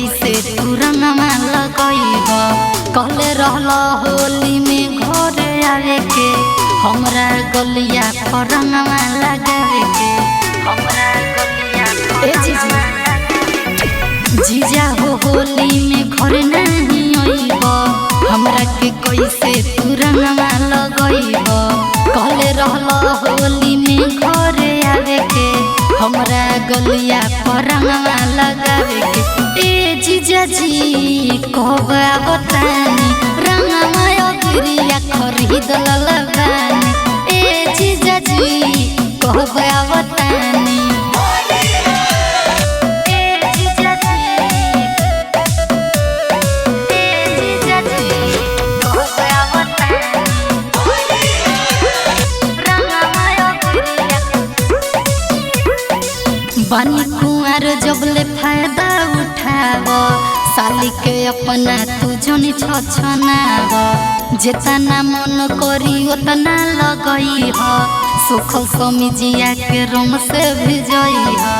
कैसे तू रंगवा लगइब। कहले रहला होली में घरे आवे के, हमरा गलिया पर रंगवा लगावे के, हमरा गलिया जीजा हो होली में घर नहीं आइब, हमरा के कैसे तू रंगवा लगइब। कहले रहला होली में घरे आवे के, हमरा गलिया पर रंगवा लगावे के। ए जीजा जी कब बतानी रंगवा अगिरिया खरीद ललबानी। ए जीजा जी कब बतानी बानी कुआर जबले फायदा उठाव, साली के अपना तू जनी छछनाव। जेतना मन करी उतना लगई ह, सुखल समिजिया के रंग से भिजई ह।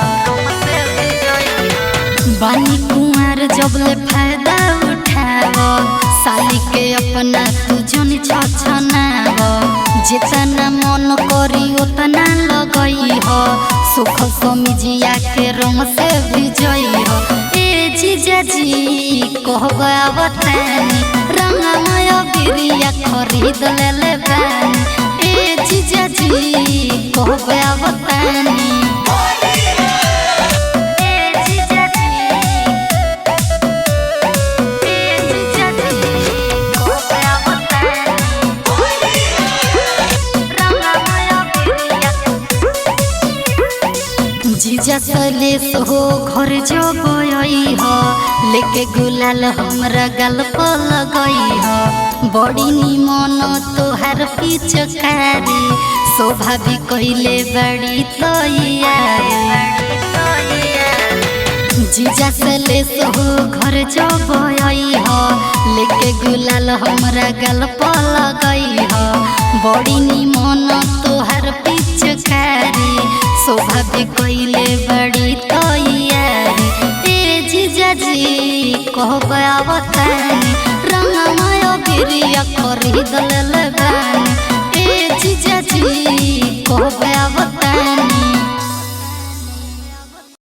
बानी कुआर जबले फायदा उठाव, साली के अपना तू जनी छछनाव। जेतना मन करी उतना लगई ह, सुखल समिजिया के रंग से भिजई ह। ए जीजा जी कहब बतानी रंगवा अगिरिया खरीद ले बानी। ए जीजा जी कहब बतानी जीजा सलेस हो घर जो गई हो, लेके गुलाल हमरा गल पर लगई हो। बड़ी निमन तोहार पिचकारी, शोभा भी कइले बड़ी तैयारी। जीजा सलेस हो घर जो गई हो, लेके गुलाल हमरा गल पर लगई हो। बड़ी निमन तोहार पिचकारी, शोभा भी कइले बड़ी तैयारी। ए जीजा जी कहब बतानी रंगवा अगिरिया खरीद ले बानी।